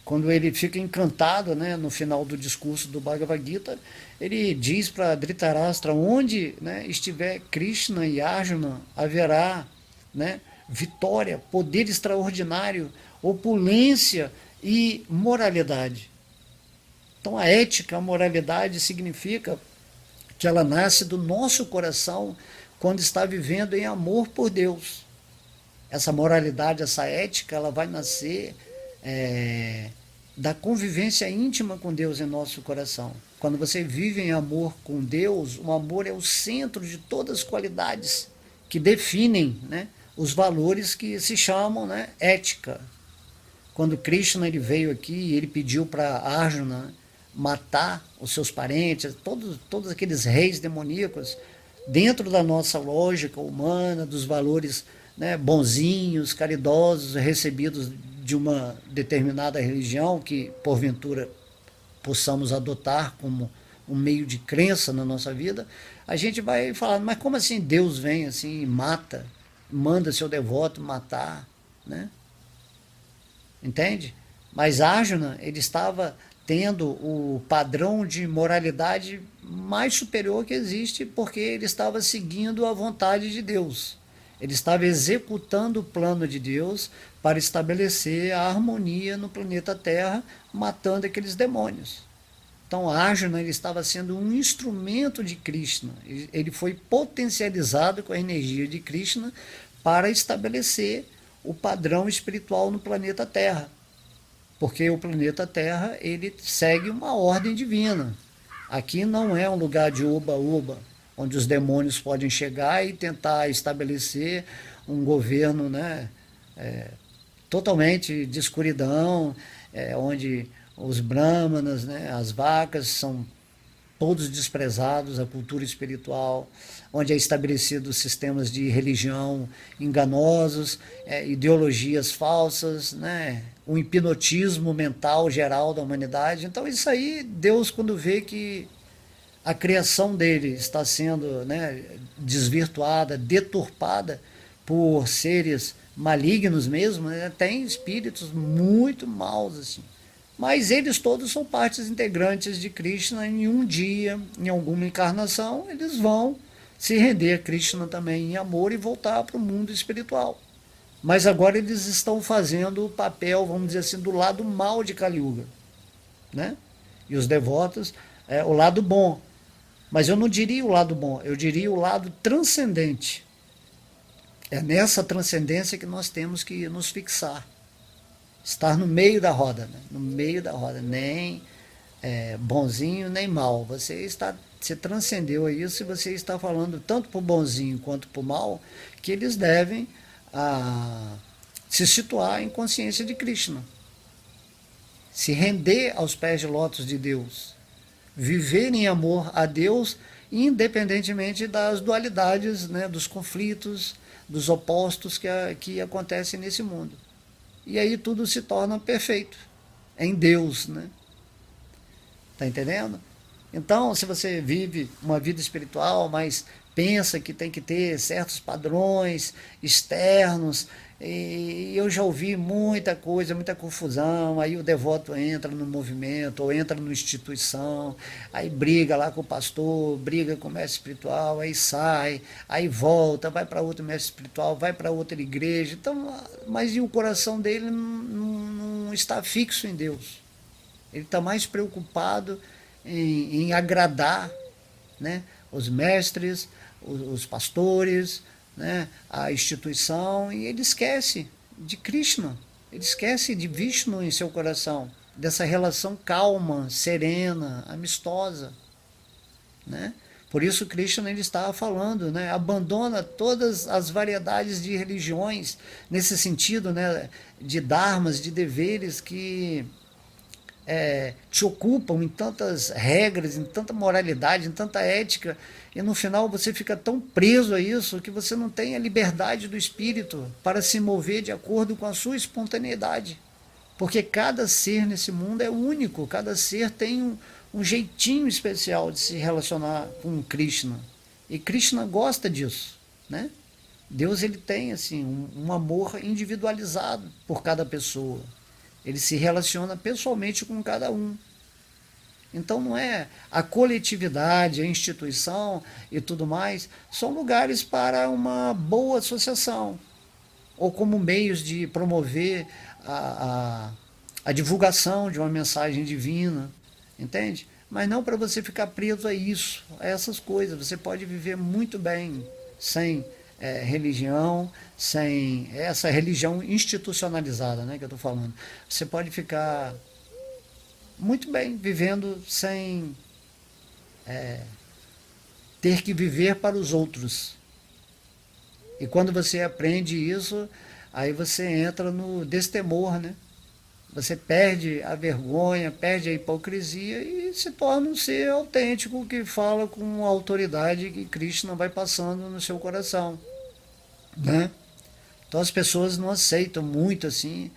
quando ele fica encantado, né, no final do discurso do Bhagavad Gita, ele diz para Dhritarashtra, onde, né, estiver Krishna e Arjuna, haverá, né, vitória, poder extraordinário, opulência e moralidade. Então a ética, a moralidade significa que ela nasce do nosso coração quando está vivendo em amor por Deus. Essa moralidade, essa ética, ela vai nascer da convivência íntima com Deus em nosso coração. Quando você vive em amor com Deus, o amor é o centro de todas as qualidades que definem, né, os valores que se chamam, né, ética. Quando Krishna ele veio aqui, ele pediu para Arjuna matar os seus parentes, todos aqueles reis demoníacos, dentro da nossa lógica humana, dos valores, né, bonzinhos, caridosos, recebidos de uma determinada religião, que porventura possamos adotar como um meio de crença na nossa vida, a gente vai falar, mas como assim Deus vem assim e mata, manda seu devoto matar, né? Entende? Mas Arjuna, ele estava tendo o padrão de moralidade mais superior que existe, porque ele estava seguindo a vontade de Deus. Ele estava executando o plano de Deus para estabelecer a harmonia no planeta Terra, matando aqueles demônios. Então Arjuna ele estava sendo um instrumento de Krishna. Ele foi potencializado com a energia de Krishna para estabelecer o padrão espiritual no planeta Terra. Porque o planeta Terra ele segue uma ordem divina. Aqui não é um lugar de oba-oba, onde os demônios podem chegar e tentar estabelecer um governo, né, totalmente de escuridão, onde os brahmanas, né, as vacas são todos desprezados, a cultura espiritual, onde é estabelecido sistemas de religião enganosos, ideologias falsas, né, um hipnotismo mental geral da humanidade. Então isso aí, Deus quando vê que a criação dele está sendo, né, desvirtuada, deturpada por seres malignos mesmo, né, tem espíritos muito maus assim. Mas eles todos são partes integrantes de Krishna. Em um dia, em alguma encarnação, eles vão se render a Krishna também em amor e voltar para o mundo espiritual. Mas agora eles estão fazendo o papel, vamos dizer assim, do lado mal de Kali Yuga, né? E os devotos, o lado bom. Mas eu não diria o lado bom, eu diria o lado transcendente. É nessa transcendência que nós temos que nos fixar. Estar no meio da roda, né? No meio da roda, nem bonzinho nem mal. Você transcendeu isso e você está falando tanto para o bonzinho quanto para o mal que eles devem a, se situar em consciência de Krishna, se render aos pés de lótus de Deus, viver em amor a Deus, independentemente das dualidades, né, dos conflitos, dos opostos que acontecem nesse mundo. E aí tudo se torna perfeito em Deus, né? Tá entendendo? Então, se você vive uma vida espiritual, mas pensa que tem que ter certos padrões externos, e eu já ouvi muita coisa, muita confusão, aí o devoto entra no movimento, ou entra numa instituição, aí briga lá com o pastor, briga com o mestre espiritual, aí sai, aí volta, vai para outro mestre espiritual, vai para outra igreja, então, mas e o coração dele não está fixo em Deus. Ele está mais preocupado em agradar, né, os mestres, os pastores, né, a instituição, e ele esquece de Krishna, ele esquece de Vishnu em seu coração, dessa relação calma, serena, amistosa, né? Por isso Krishna ele estava falando, né, abandona todas as variedades de religiões nesse sentido, né, de dharmas, de deveres que te ocupam em tantas regras, em tanta moralidade, em tanta ética, e no final você fica tão preso a isso que você não tem a liberdade do espírito para se mover de acordo com a sua espontaneidade. Porque cada ser nesse mundo é único, cada ser tem um jeitinho especial de se relacionar com Krishna. E Krishna gosta disso, né? Deus ele tem assim um amor individualizado por cada pessoa. Ele se relaciona pessoalmente com cada um. Então não é a coletividade, a instituição e tudo mais, são lugares para uma boa associação, ou como meios de promover a divulgação de uma mensagem divina, entende? Mas não para você ficar preso a isso, a essas coisas. Você pode viver muito bem sem religião, sem essa religião institucionalizada, né, que eu estou falando. Você pode ficar muito bem vivendo sem ter que viver para os outros. E quando você aprende isso, aí você entra no destemor, né? Você perde a vergonha, perde a hipocrisia e se torna um ser autêntico que fala com a autoridade que Krishna vai passando no seu coração, né? Então as pessoas não aceitam muito assim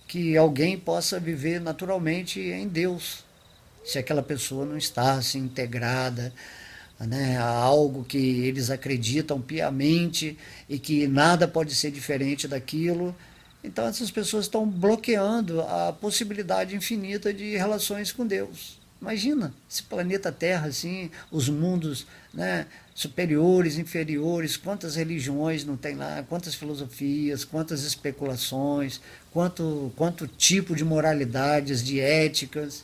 que alguém possa viver naturalmente em Deus, se aquela pessoa não está assim integrada, né, a algo que eles acreditam piamente e que nada pode ser diferente daquilo. Então essas pessoas estão bloqueando a possibilidade infinita de relações com Deus. Imagina esse planeta Terra assim, os mundos, né, superiores, inferiores, quantas religiões não tem lá, quantas filosofias, quantas especulações, quanto tipo de moralidades, de éticas.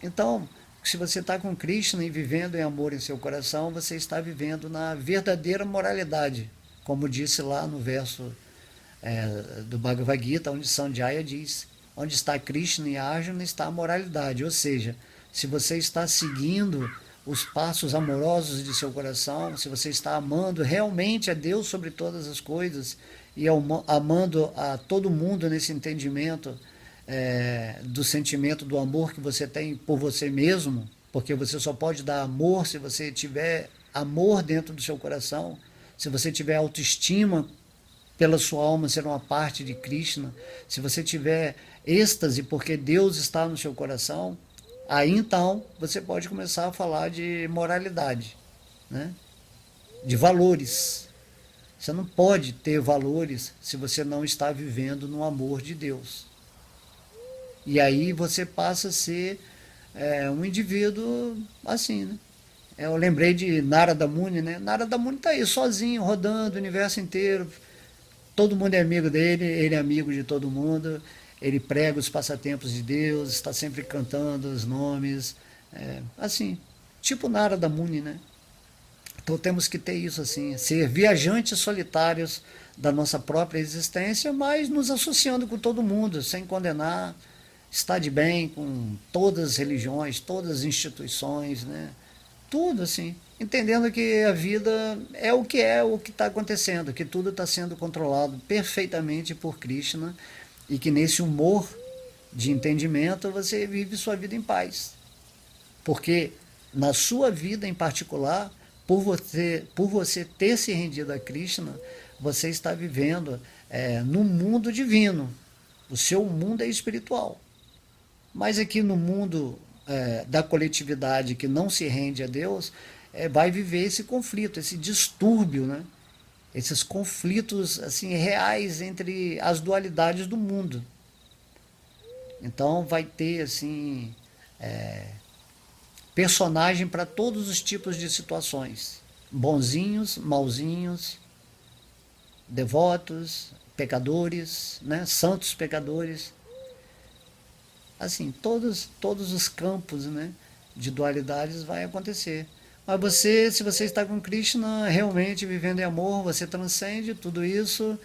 Então, se você está com Krishna e vivendo em amor em seu coração, você está vivendo na verdadeira moralidade, como disse lá no verso do Bhagavad Gita, onde Sanjaya diz, onde está Krishna e Arjuna está a moralidade, ou seja, se você está seguindo os passos amorosos de seu coração, se você está amando realmente a Deus sobre todas as coisas e amando a todo mundo nesse entendimento do sentimento do amor que você tem por você mesmo, porque você só pode dar amor se você tiver amor dentro do seu coração, se você tiver autoestima pela sua alma ser uma parte de Krishna, se você tiver êxtase porque Deus está no seu coração, aí então você pode começar a falar de moralidade, né? De valores. Você não pode ter valores se você não está vivendo no amor de Deus. E aí você passa a ser um indivíduo assim, né? Eu lembrei de Narada Muni, né? Narada Muni está aí sozinho, rodando o universo inteiro. Todo mundo é amigo dele, ele é amigo de todo mundo. Ele prega os passatempos de Deus, está sempre cantando os nomes. Assim, tipo Narada Muni, né? Então temos que ter isso assim, ser viajantes solitários da nossa própria existência, mas nos associando com todo mundo, sem condenar, estar de bem com todas as religiões, todas as instituições, né? Tudo assim, entendendo que a vida é o que está acontecendo, que tudo está sendo controlado perfeitamente por Krishna e que nesse humor de entendimento você vive sua vida em paz. Porque na sua vida em particular, por você ter se rendido a Krishna, você está vivendo no mundo divino. O seu mundo é espiritual. Mas aqui no mundo da coletividade que não se rende a Deus, vai viver esse conflito, esse distúrbio, né? Esses conflitos assim reais entre as dualidades do mundo. Então vai ter assim personagem para todos os tipos de situações. Bonzinhos, mauzinhos, devotos, pecadores, né? Santos pecadores. Assim, todos os campos, né, de dualidades vai acontecer. Mas você, se você está com Krishna, realmente vivendo em amor, você transcende tudo isso,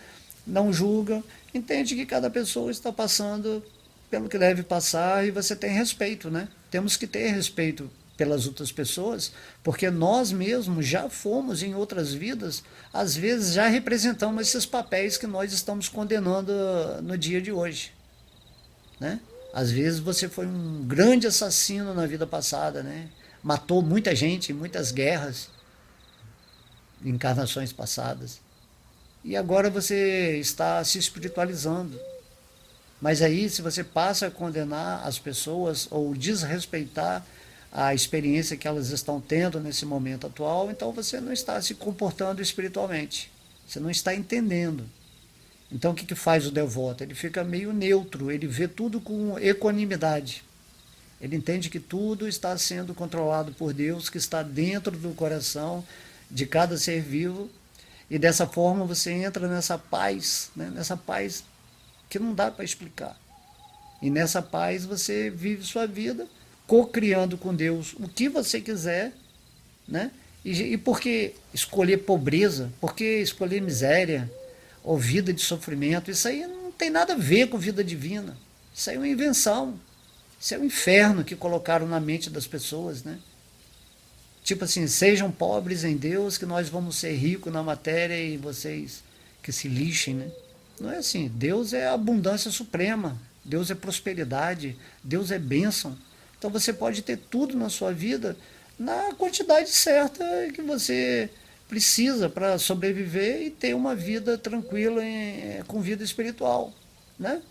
não julga, entende que cada pessoa está passando pelo que deve passar e você tem respeito, né? Temos que ter respeito pelas outras pessoas, porque nós mesmos já fomos em outras vidas, às vezes já representamos esses papéis que nós estamos condenando no dia de hoje, né? Às vezes você foi um grande assassino na vida passada, né? Matou muita gente em muitas guerras, em encarnações passadas. E agora você está se espiritualizando. Mas aí, se você passa a condenar as pessoas ou desrespeitar a experiência que elas estão tendo nesse momento atual, então você não está se comportando espiritualmente. Você não está entendendo. Então o que faz o devoto? Ele fica meio neutro, ele vê tudo com equanimidade. Ele entende que tudo está sendo controlado por Deus, que está dentro do coração de cada ser vivo, e dessa forma você entra nessa paz, né? Nessa paz que não dá para explicar. E nessa paz você vive sua vida, co-criando com Deus o que você quiser, né? E por que escolher pobreza? Por que escolher miséria? Ou vida de sofrimento? Isso aí não tem nada a ver com vida divina. Isso aí é uma invenção. Isso é um inferno que colocaram na mente das pessoas, né? Tipo assim, sejam pobres em Deus que nós vamos ser ricos na matéria e vocês que se lixem, né? Não é assim. Deus é abundância suprema. Deus é prosperidade. Deus é bênção. Então você pode ter tudo na sua vida na quantidade certa que você precisa para sobreviver e ter uma vida tranquila com vida espiritual, né?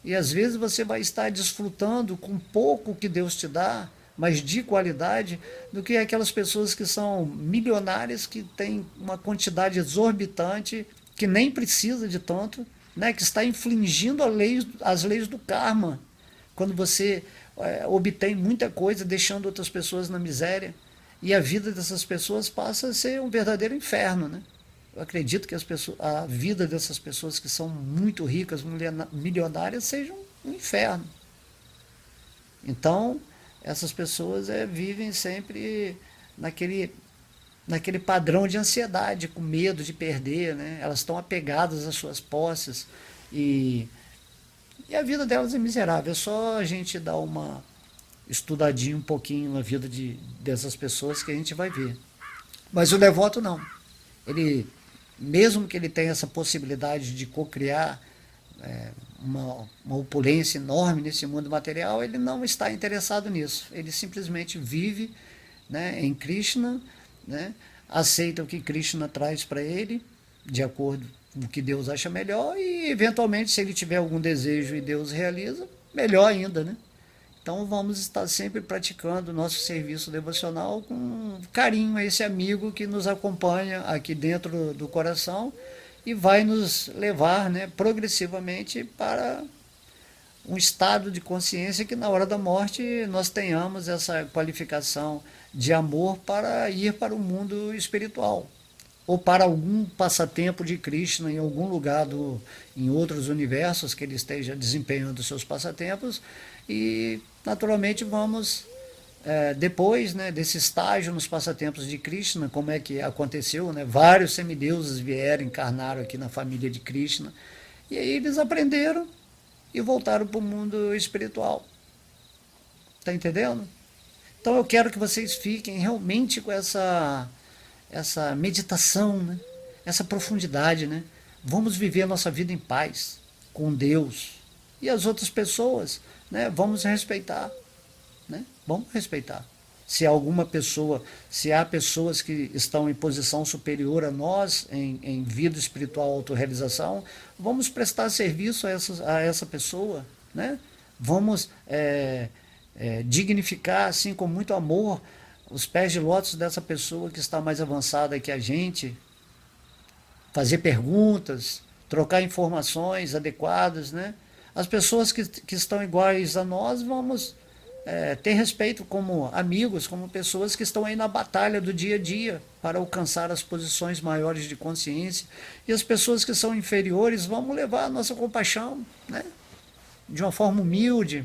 E às vezes você vai estar desfrutando com pouco que Deus te dá, mas de qualidade, do que aquelas pessoas que são milionárias, que têm uma quantidade exorbitante, que nem precisa de tanto, né? Que está infringindo as leis do karma, quando você obtém muita coisa, deixando outras pessoas na miséria. E a vida dessas pessoas passa a ser um verdadeiro inferno, né? Eu acredito que a vida dessas pessoas que são muito ricas, milionárias, seja um inferno. Então, essas pessoas vivem sempre naquele padrão de ansiedade, com medo de perder, né? Elas estão apegadas às suas posses e a vida delas é miserável. É só a gente dar uma estudadinha um pouquinho na vida dessas pessoas que a gente vai ver. Mas o devoto não. Ele, mesmo que ele tenha essa possibilidade de cocriar uma opulência enorme nesse mundo material, ele não está interessado nisso. Ele simplesmente vive, né, em Krishna, né, aceita o que Krishna traz para ele, de acordo com o que Deus acha melhor, e eventualmente, se ele tiver algum desejo e Deus realiza, melhor ainda, né? Então vamos estar sempre praticando o nosso serviço devocional com carinho a esse amigo que nos acompanha aqui dentro do coração e vai nos levar, né, progressivamente para um estado de consciência que na hora da morte nós tenhamos essa qualificação de amor para ir para o mundo espiritual ou para algum passatempo de Krishna em algum lugar em outros universos que ele esteja desempenhando seus passatempos, e naturalmente vamos depois, né, desse estágio nos passatempos de Krishna, como é que aconteceu, né? Vários semideuses vieram, encarnaram aqui na família de Krishna, e aí eles aprenderam e voltaram para o mundo espiritual. Tá entendendo? Então eu quero que vocês fiquem realmente com essa meditação, né? Essa profundidade, né? Vamos viver a nossa vida em paz com Deus e as outras pessoas, né? Vamos respeitar, né? Vamos respeitar. Se alguma pessoa, se há pessoas que estão em posição superior a nós em vida espiritual, autorrealização, vamos prestar serviço a essa pessoa, né? Vamos dignificar, assim, com muito amor, os pés de lótus dessa pessoa que está mais avançada que a gente, fazer perguntas, trocar informações adequadas, né? As pessoas que estão iguais a nós, vamos ter respeito como amigos, como pessoas que estão aí na batalha do dia a dia para alcançar as posições maiores de consciência. E as pessoas que são inferiores, vamos levar a nossa compaixão, né? De uma forma humilde,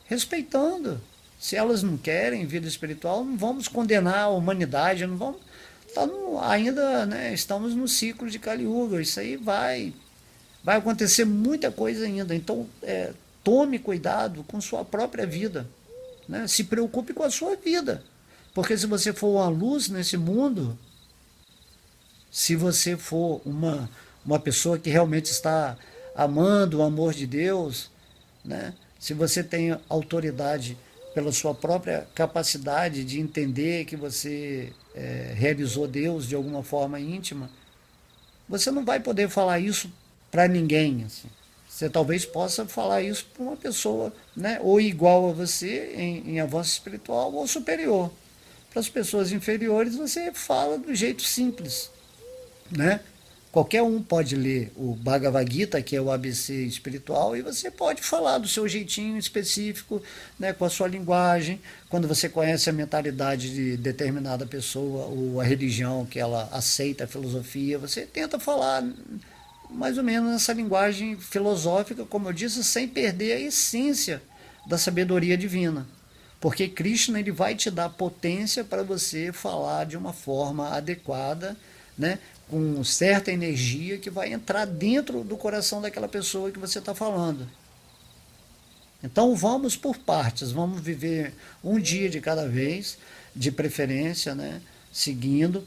respeitando. Se elas não querem vida espiritual, não vamos condenar a humanidade, não vamos. Ainda, né, estamos no ciclo de Kali Yuga, isso aí vai acontecer muita coisa ainda. Então, tome cuidado com sua própria vida, né? Se preocupe com a sua vida, porque se você for uma luz nesse mundo, se você for uma pessoa que realmente está amando o amor de Deus, né? Se você tem autoridade pela sua própria capacidade de entender que você realizou Deus de alguma forma íntima, você não vai poder falar isso para ninguém. Assim. Você talvez possa falar isso para uma pessoa, né, ou igual a você em avanço espiritual ou superior. Para as pessoas inferiores você fala do jeito simples, né? Qualquer um pode ler o Bhagavad Gita, que é o ABC espiritual, e você pode falar do seu jeitinho específico, né, com a sua linguagem. Quando você conhece a mentalidade de determinada pessoa ou a religião que ela aceita, a filosofia, você tenta falar mais ou menos nessa linguagem filosófica, como eu disse, sem perder a essência da sabedoria divina. Porque Krishna ele vai te dar potência para você falar de uma forma adequada, né, com certa energia que vai entrar dentro do coração daquela pessoa que você está falando. Então vamos por partes, vamos viver um dia de cada vez, de preferência, né, seguindo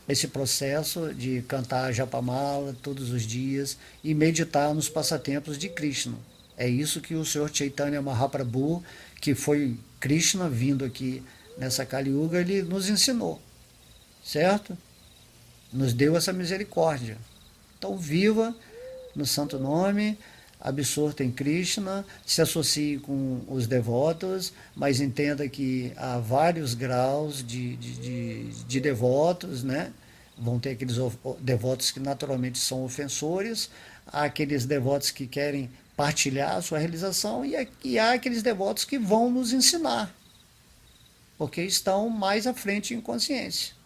esse processo de cantar Japamala todos os dias e meditar nos passatempos de Krishna. É isso que o Senhor Chaitanya Mahaprabhu, que foi Krishna vindo aqui nessa Kali Yuga, ele nos ensinou, certo? Nos deu essa misericórdia. Então viva no santo nome, absorto em Krishna, se associe com os devotos, mas entenda que há vários graus de devotos, né? Vão ter aqueles devotos que naturalmente são ofensores, há aqueles devotos que querem partilhar a sua realização e há aqueles devotos que vão nos ensinar, porque estão mais à frente em consciência.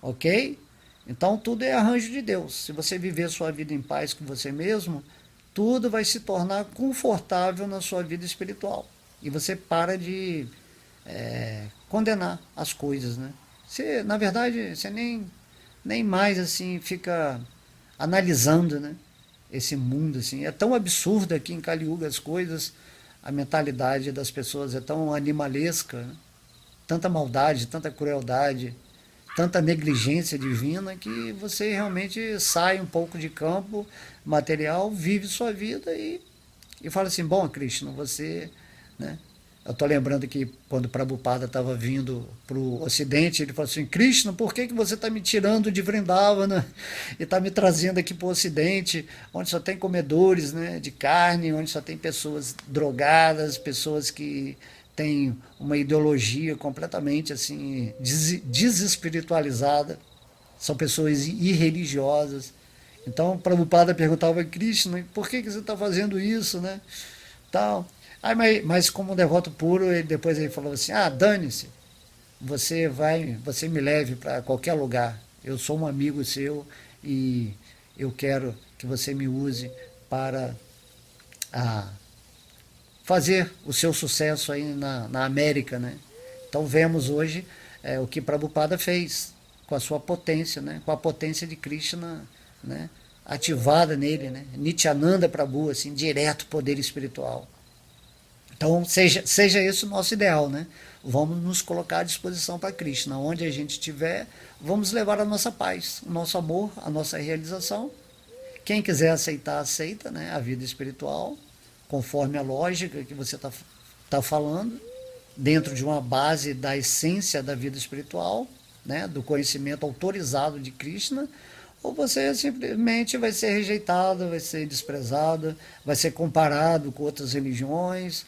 Ok? Então tudo é arranjo de Deus. Se você viver sua vida em paz com você mesmo, tudo vai se tornar confortável na sua vida espiritual. E você para de condenar as coisas, né? Você, na verdade, você nem mais assim fica analisando, né, esse mundo assim. É tão absurdo aqui em Kali Yuga as coisas, a mentalidade das pessoas é tão animalesca, né? Tanta maldade, tanta crueldade, tanta negligência divina que você realmente sai um pouco de campo material, vive sua vida e fala assim, bom, Krishna, você, né? Eu estou lembrando que quando Prabhupada estava vindo para o Ocidente, ele falou assim, Krishna, por que você está me tirando de Vrindavana e está me trazendo aqui para o Ocidente, onde só tem comedores, né, de carne, onde só tem pessoas drogadas, pessoas que têm uma ideologia completamente assim desespiritualizada, são pessoas irreligiosas. Então Prabhupada perguntava a Krishna, por que você está fazendo isso, né? Tal. Mas como um devoto puro, depois ele falou assim, dane-se, você me leve para qualquer lugar, eu sou um amigo seu e eu quero que você me use para fazer o seu sucesso aí na América, né? Então vemos hoje o que Prabhupada fez com a sua potência, né? Com a potência de Krishna, né? Ativada nele, né? Nityananda Prabhu, assim, direto poder espiritual. Então seja esse o nosso ideal, né? Vamos nos colocar à disposição para Krishna. Onde a gente estiver, vamos levar a nossa paz, o nosso amor, a nossa realização. Quem quiser aceitar, aceita, né? A vida espiritual, conforme a lógica que você tá falando, dentro de uma base da essência da vida espiritual, né? Do conhecimento autorizado de Krishna, ou você simplesmente vai ser rejeitado, vai ser desprezado, vai ser comparado com outras religiões,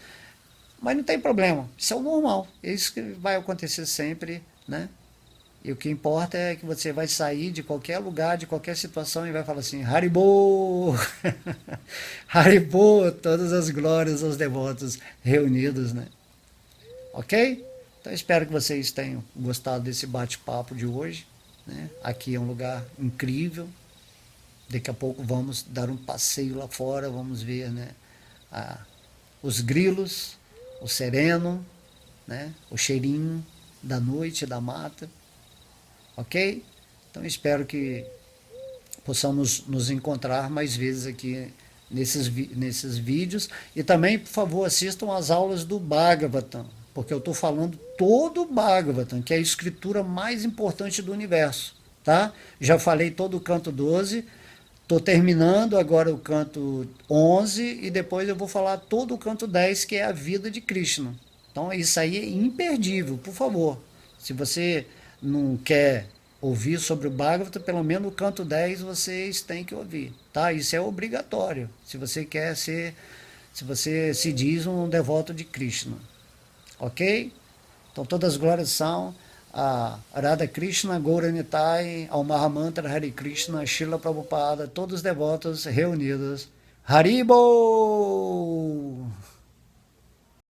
mas não tem problema, isso é o normal, é isso que vai acontecer sempre, né? E o que importa é que você vai sair de qualquer lugar, de qualquer situação e vai falar assim, Haribo! Haribo, todas as glórias aos devotos reunidos, né? Ok? Então espero que vocês tenham gostado desse bate-papo de hoje, né? Aqui é um lugar incrível. Daqui a pouco vamos dar um passeio lá fora, vamos ver, né, a, os grilos, o sereno, né, o cheirinho da noite, da mata. Ok? Então espero que possamos nos encontrar mais vezes aqui nesses vídeos. E também, por favor, assistam às aulas do Bhagavatam, porque eu estou falando todo o Bhagavatam, que é a escritura mais importante do universo. Tá? Já falei todo o canto 12, estou terminando agora o canto 11 e depois eu vou falar todo o canto 10, que é a vida de Krishna. Então isso aí é imperdível, por favor. Se você não quer ouvir sobre o Bhagavata, pelo menos o canto 10 vocês têm que ouvir, tá? Isso é obrigatório, se você quer ser, se você se diz um devoto de Krishna, ok? Então todas as glórias são a Radha Krishna, Gauranitai, ao Mahamantra Hare Krishna, Srila Prabhupada, todos os devotos reunidos. Haribo!